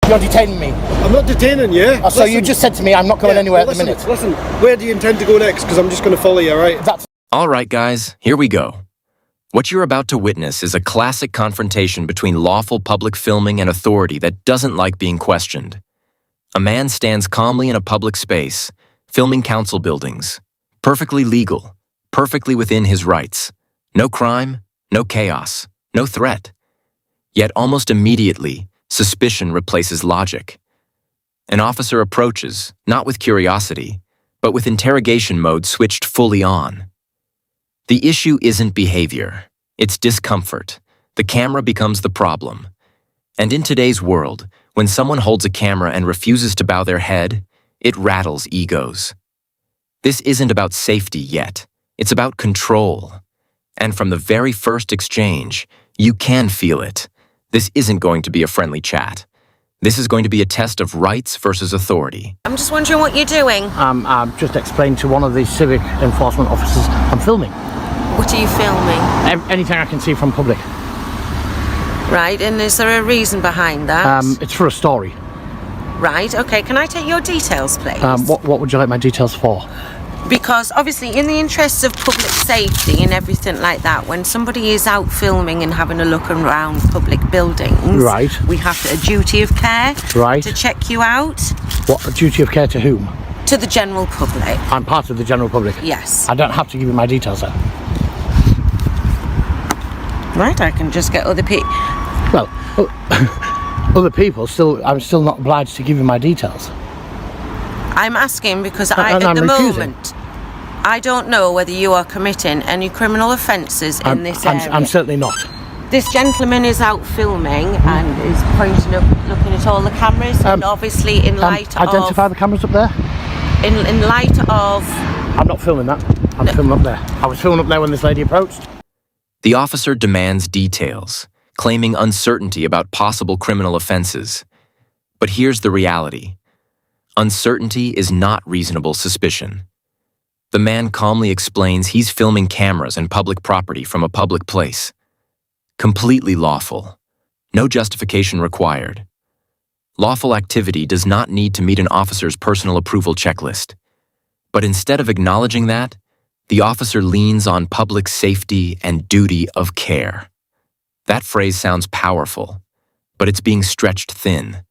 You're detaining me. I'm not detaining you. So you just said to me I'm not going anywhere at the minute. Listen, where do you intend to go next? Because I'm just going to follow you, right? All right, guys, here we go. What you're about to witness is a classic confrontation between lawful public filming and authority that doesn't like being questioned. A man stands calmly in a public space, filming council buildings. Perfectly legal, perfectly within his rights. No crime, no chaos, no threat. Yet almost immediately, suspicion replaces logic. An officer approaches, not with curiosity, but with interrogation mode switched fully on. The issue isn't behavior, it's discomfort. The camera becomes the problem. And in today's world, when someone holds a camera and refuses to bow their head, it rattles egos. This isn't about safety yet, it's about control. And from the very first exchange, you can feel it. This isn't going to be a friendly chat. This is going to be a test of rights versus authority. I'm just wondering what you're doing. I've just explained to one of the civic enforcement officers I'm filming. What are you filming? Anything I can see from public. Right, and is there a reason behind that? It's for a story. Right, okay, can I take your details, please? What would you like my details for? Because obviously in the interests of public safety and everything like that, when somebody is out filming and having a look around public buildings, right, we have a duty of care, right, to check you out. What, a duty of care to whom? To the general public. I'm part of the general public? Yes. I don't have to give you my details then? Right, I can just get other people. Well, other people, I'm still not obliged to give you my details. I'm asking because at the moment, I don't know whether you are committing any criminal offences in this area. I'm certainly not. This gentleman is out filming and is pointing up, looking at all the cameras, and obviously in light of... Identify the cameras up there? In light of... I'm not filming that. I'm filming up there. I was filming up there when this lady approached. The officer demands details, claiming uncertainty about possible criminal offenses. But here's the reality. Uncertainty is not reasonable suspicion. The man calmly explains he's filming cameras and public property from a public place. Completely lawful. No justification required. Lawful activity does not need to meet an officer's personal approval checklist. But instead of acknowledging that, the officer leans on public safety and duty of care. That phrase sounds powerful, but it's being stretched thin.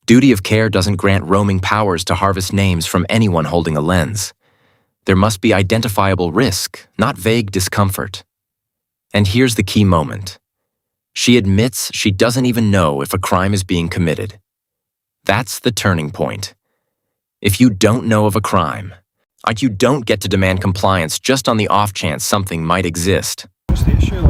Duty of care doesn't grant roaming powers to harvest names from anyone holding a lens. There must be identifiable risk, not vague discomfort. And here's the key moment. She admits she doesn't even know if a crime is being committed. That's the turning point. If you don't know of a crime, you don't get to demand compliance just on the off chance something might exist. What's the issue?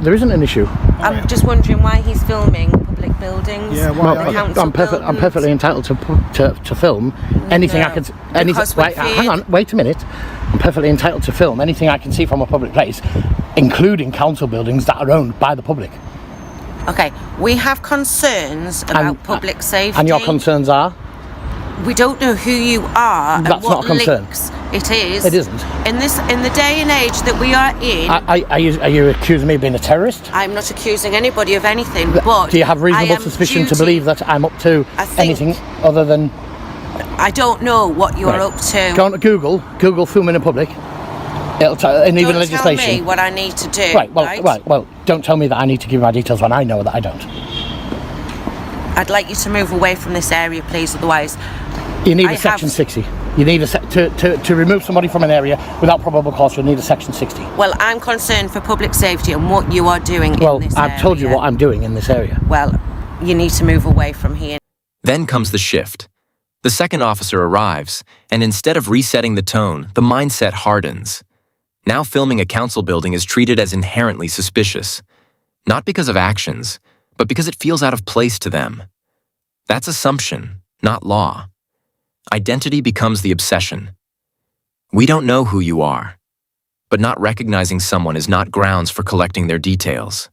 There isn't an issue. I'm just wondering why he's filming public buildings. Yeah, well, I'm perfectly entitled to film anything I can. Hang on, wait a minute. I'm perfectly entitled to film anything I can see from a public place, including council buildings that are owned by the public. Okay, we have concerns about public safety. And your concerns are? We don't know who you are. That's and what not a concern. Links it is. It isn't. In the day and age that we are in. Are you accusing me of being a terrorist? I'm not accusing anybody of anything. But do you have reasonable suspicion to believe that I'm up to anything other than? I don't know what you're up to. Go on to Google filming in public. It'll and even legislation. Tell me what I need to do. Right. Well, don't tell me that I need to give my details when I know that I don't. I'd like you to move away from this area, please. Otherwise, you need a section 60. You need to remove somebody from an area without probable cause. You'll need a section 60. Well, I'm concerned for public safety and what you are doing in this area. Well, I've told you what I'm doing in this area. Well, you need to move away from here. Then comes the shift. The second officer arrives, and instead of resetting the tone, the mindset hardens. Now filming a council building is treated as inherently suspicious, not because of actions, but because it feels out of place to them. That's assumption, not law. Identity becomes the obsession. We don't know who you are, but not recognizing someone is not grounds for collecting their details.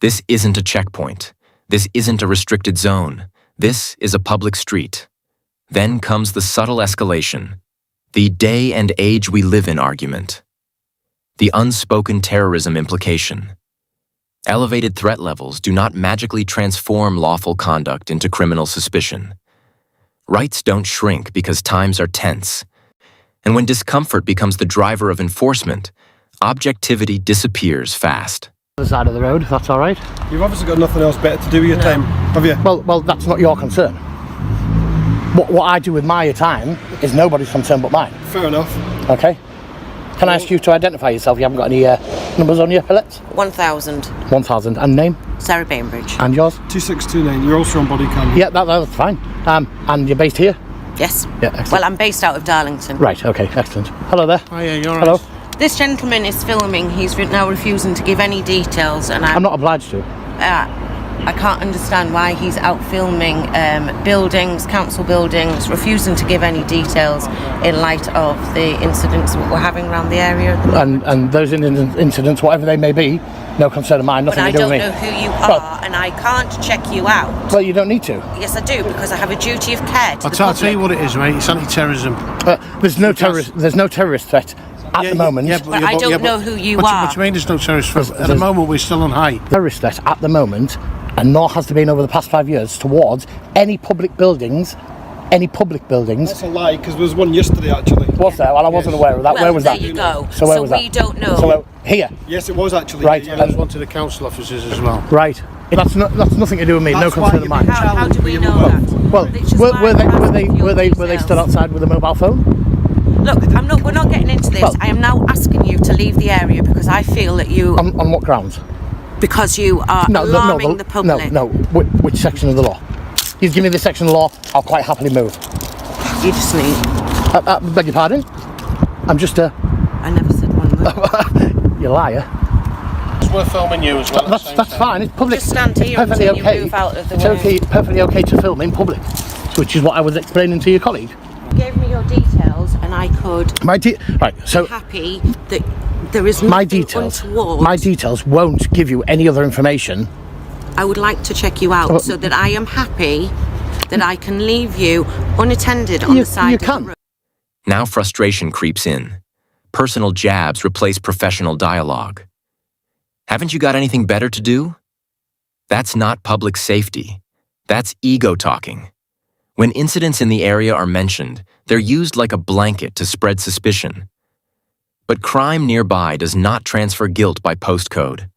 This isn't a checkpoint. This isn't a restricted zone. This is a public street. Then comes the subtle escalation, the day and age we live in argument, the unspoken terrorism implication. Elevated threat levels do not magically transform lawful conduct into criminal suspicion. Rights don't shrink because times are tense. And when discomfort becomes the driver of enforcement, objectivity disappears fast. The side of the road, that's all right. You've obviously got nothing else better to do with your time, have you? Well, that's not your concern. What I do with my time is nobody's concern but mine. Fair enough. Okay. Can I ask you to identify yourself? You haven't got any numbers on your pellets? 1,000. 1,000. And name? Sarah Bainbridge. And yours? 2629. You're also on body cam. Yeah, that's fine. And you're based here? Yes. Yeah, excellent. Well, I'm based out of Darlington. Right, okay, excellent. Hello there. Oh yeah, you're Hello. This gentleman is filming. He's now refusing to give any details, and I'm not obliged to. I can't understand why he's out filming buildings, council buildings, refusing to give any details in light of the incidents that we're having around the area at the moment. And those incidents, whatever they may be, no concern of mine, But nothing I to do with don't me. know who you are, and I can't check you out. Well, you don't need to. Yes, I do, because I have a duty of care to the I'll tell you public. what it is, mate. It's anti-terrorism. There's no terrorist threat at the moment. But I don't know who you are. What do you mean there's no terrorist threat? At the moment, we're still on high. Terrorist threat at the moment, and nor has there been over the past 5 years towards any public buildings. That's a lie, because there was one yesterday actually. Was there? Well, I wasn't aware of that. Well, where was there that? you go. So where was we that? don't know. So here. Yes, it was actually. Right. Yeah, There's one to the council offices as well. Right. That's nothing to do with me. No That's why concern of you've mine. been How do we know that? Well, It's just were why they I'm were asking for your they stood details. outside with a mobile phone? Look, we're not getting into this. Well- I am now asking you to leave the area because I feel that you, On what grounds? because you are alarming the public. No. Which section of the law? You give me the section of the law, I'll quite happily move. You just need. Beg your pardon? I'm just a I never said one word. you liar. We're filming you as well. That's fine. It's public. Just stand It's here perfectly until you okay. move out of the It's way. okay, perfectly okay to film in public, which is what I was explaining to your colleague. You gave me your details, and I could Right. So be happy that there is my nothing details. untoward. My details won't give you any other information. I would like to check you out so that I am happy that I can leave you unattended on the side of the road. Now frustration creeps in. Personal jabs replace professional dialogue. Haven't you got anything better to do? That's not public safety. That's ego talking. When incidents in the area are mentioned, they're used like a blanket to spread suspicion. But crime nearby does not transfer guilt by postcode.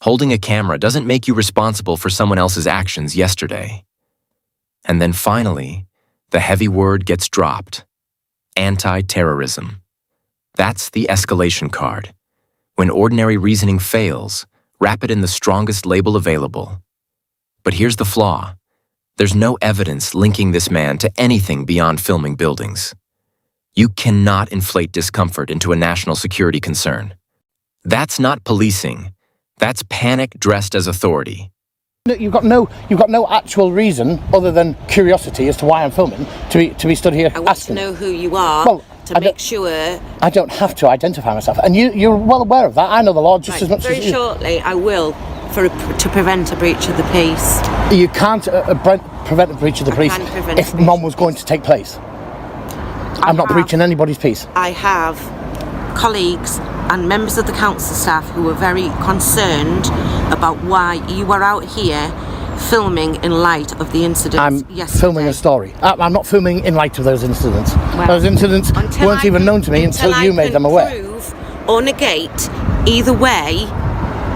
Holding a camera doesn't make you responsible for someone else's actions yesterday. And then finally, the heavy word gets dropped. Anti-terrorism. That's the escalation card. When ordinary reasoning fails, wrap it in the strongest label available. But here's the flaw. There's no evidence linking this man to anything beyond filming buildings. You cannot inflate discomfort into a national security concern. That's not policing. That's panic dressed as authority. You've got no actual reason other than curiosity as to why I'm filming to be stood here I want asking. to know who you are Well, to make sure. I don't have to identify myself, and you're well aware of that. I know the law just as much Very as you. shortly, I will to prevent a breach of the peace. You can't prevent a breach of the I peace can prevent a if breach none of was the going to take place. I'm not breaching anybody's peace. I have colleagues and members of the council staff who are very concerned about why you are out here filming in light of the incidents I'm yesterday. filming a story. I'm not filming in light of those incidents. Well, Those incidents until weren't I even can- known to me until you made them aware. Prove or negate either way.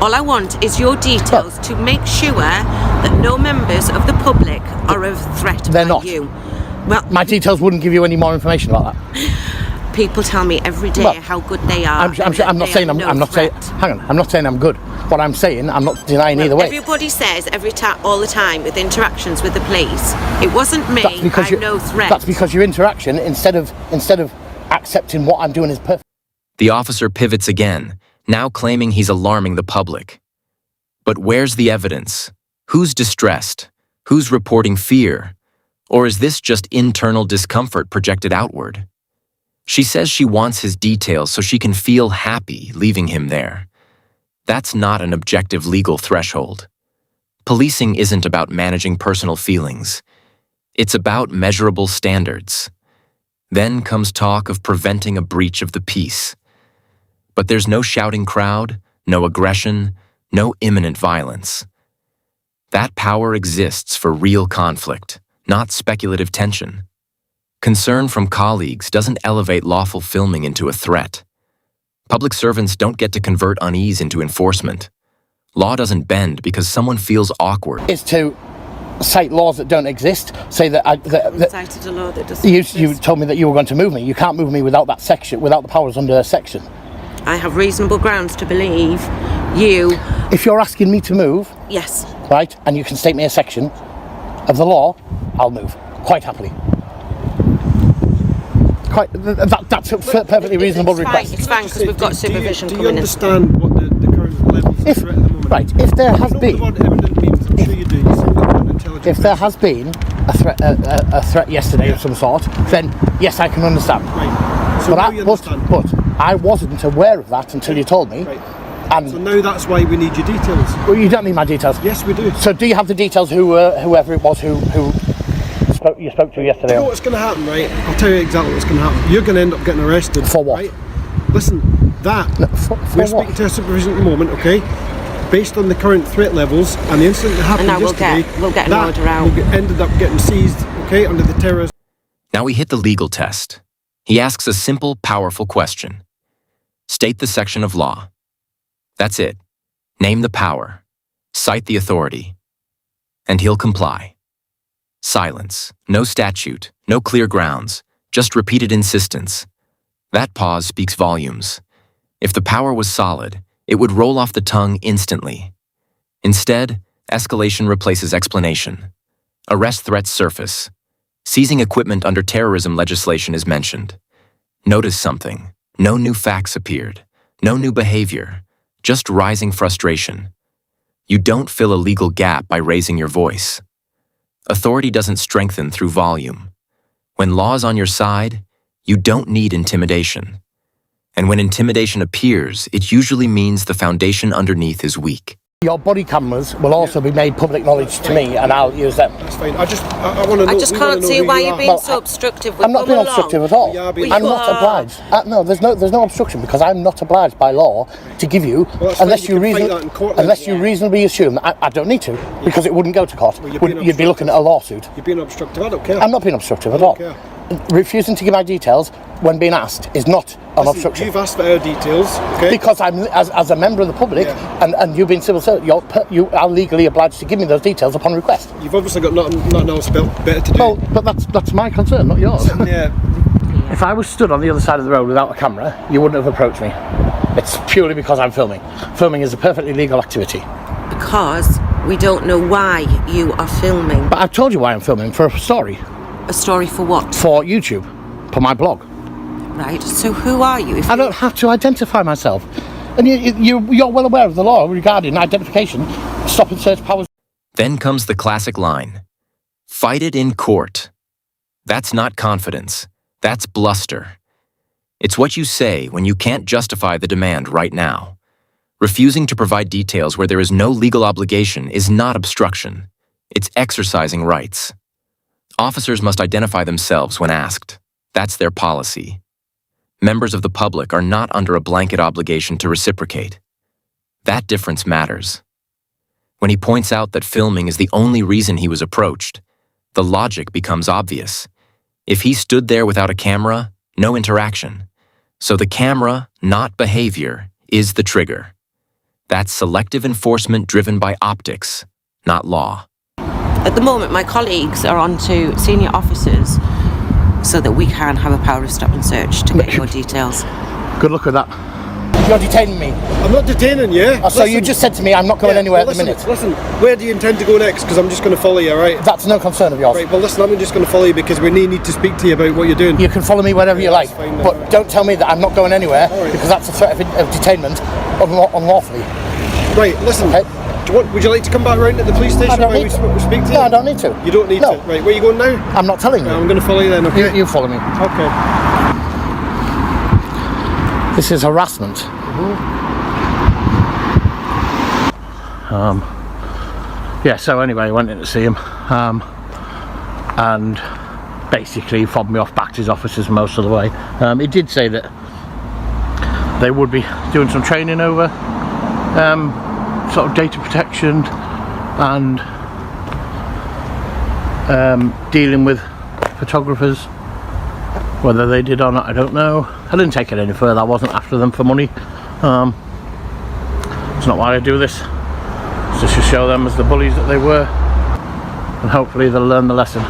All I want is your details to make sure that no members of the public are a threat They're by not. you. Well, My details wouldn't give you any more information about that. people tell me every day Well, how good they are. I'm not saying I'm not saying. Hang on, I'm not saying I'm good. What I'm saying, I'm not denying either way. Everybody says all the time with interactions with the police, it wasn't me. That's because I'm no threat. That's because your interaction, instead of accepting what I'm doing is perfect. The officer pivots again, now claiming he's alarming the public. But where's the evidence? Who's distressed? Who's reporting fear? Or is this just internal discomfort projected outward? She says she wants his details so she can feel happy leaving him there. That's not an objective legal threshold. Policing isn't about managing personal feelings. It's about measurable standards. Then comes talk of preventing a breach of the peace. But there's no shouting crowd, no aggression, no imminent violence. That power exists for real conflict, not speculative tension. Concern from colleagues doesn't elevate lawful filming into a threat. Public servants don't get to convert unease into enforcement. Law doesn't bend because someone feels awkward. Is to cite laws that don't exist. Say that Cited a law that doesn't you told me that you were going to move me. You can't move me without that section, without the powers under a section. I have reasonable grounds to believe you. If you're asking me to move, Yes. right, and you can state me a section of the law, I'll move quite happily. That's a perfectly reasonable request. It's fine because we've got supervision do you coming in. understand what the current levels of threat at the moment? Right, if there has You know been, what eminent means, I'm sure you do. You seem like an intelligent if there person. has been a threat yesterday of some sort, then yes, I can understand. Right. So now you understand. But I wasn't aware of that until you told me. Right. And So now that's why we need your details. well, you don't need my details. Yes, we do. So do you have the details whoever it was who you spoke to yesterday? You know what's going to happen, right? I'll tell you exactly what's going to happen. You're going to end up getting arrested. For what? Right? Listen, For we're what? speaking to a supervision at the moment, okay? Based on the current threat levels and the incident that happened And now yesterday, we'll get an that order out. ended up getting seized, okay, under the terrorist. Now we hit the legal test. He asks a simple, powerful question. State the section of law. That's it. Name the power. Cite the authority. And he'll comply. Silence. No statute. No clear grounds. Just repeated insistence. That pause speaks volumes. If the power was solid, it would roll off the tongue instantly. Instead, escalation replaces explanation. Arrest threats surface. Seizing equipment under terrorism legislation is mentioned. Notice something. No new facts appeared. No new behavior. Just rising frustration. You don't fill a legal gap by raising your voice. Authority doesn't strengthen through volume. When law is on your side, you don't need intimidation. And when intimidation appears, it usually means the foundation underneath is weak. Your body cameras will also be made public knowledge to me, and I'll use them. That's fine. I want to know. I just can't see why you're being so obstructive. I'm not being obstructive at all. Yeah, but I'm you not are. obliged. No, there's no obstruction because I'm not obliged by law to give you that's unless fine, you you can fight that in court then. unless you reasonably assume that I don't need to because it wouldn't go to court. Well, you're being You'd be looking at a lawsuit. You're being obstructive. I don't care. I'm not being obstructive at all. care. Refusing to give my details when being asked is not an Listen, obstruction. You've asked for our details, okay? Because I'm, as a member of the public, and you've been civil servant, you are legally obliged to give me those details upon request. You've obviously got nothing else better to do. Well, but that's my concern, not yours. Yeah. If I was stood on the other side of the road without a camera, you wouldn't have approached me. It's purely because I'm filming. Filming is a perfectly legal activity. Because we don't know why you are filming. But I've told you why I'm filming, for a story. A story for what? For YouTube, for my blog. Right, so who are you? I don't have to identify myself. And you're well aware of the law regarding identification, stop and search powers. Then comes the classic line. Fight it in court. That's not confidence. That's bluster. It's what you say when you can't justify the demand right now. Refusing to provide details where there is no legal obligation is not obstruction. It's exercising rights. Officers must identify themselves when asked. That's their policy. Members of the public are not under a blanket obligation to reciprocate. That difference matters. When he points out that filming is the only reason he was approached, the logic becomes obvious. If he stood there without a camera, no interaction. So the camera, not behavior, is the trigger. That's selective enforcement driven by optics, not law. At the moment, my colleagues are on to senior officers so that we can have a power of stop and search to get your details. Good luck with that. You're detaining me. I'm not detaining you. So you just said to me I'm not going anywhere well, at the minute. Listen, where do you intend to go next? Because I'm just going to follow you, right? That's no concern of yours. Right, well listen, I'm just going to follow you because we need to speak to you about what you're doing. You can follow me wherever you like, that's fine then. but don't tell me that I'm not going anywhere Alright. because that's a threat of detainment unlawfully. Right, listen, Okay. would you like to come back round to the police station I don't while need we to. speak to you? No, I don't need to. You don't need No. to. Right, where are you going now? I'm not telling you. I'm going to follow you then, okay? You follow me. Okay. This is harassment. Yeah, so anyway, I went in to see him and basically fobbed me off back to his offices most of the way. He did say that they would be doing some training over sort of data protection and dealing with photographers. Whether they did or not, I don't know. I didn't take it any further. I wasn't after them for money. It's not why I do this. It's just to show them as the bullies that they were, and hopefully they'll learn the lesson.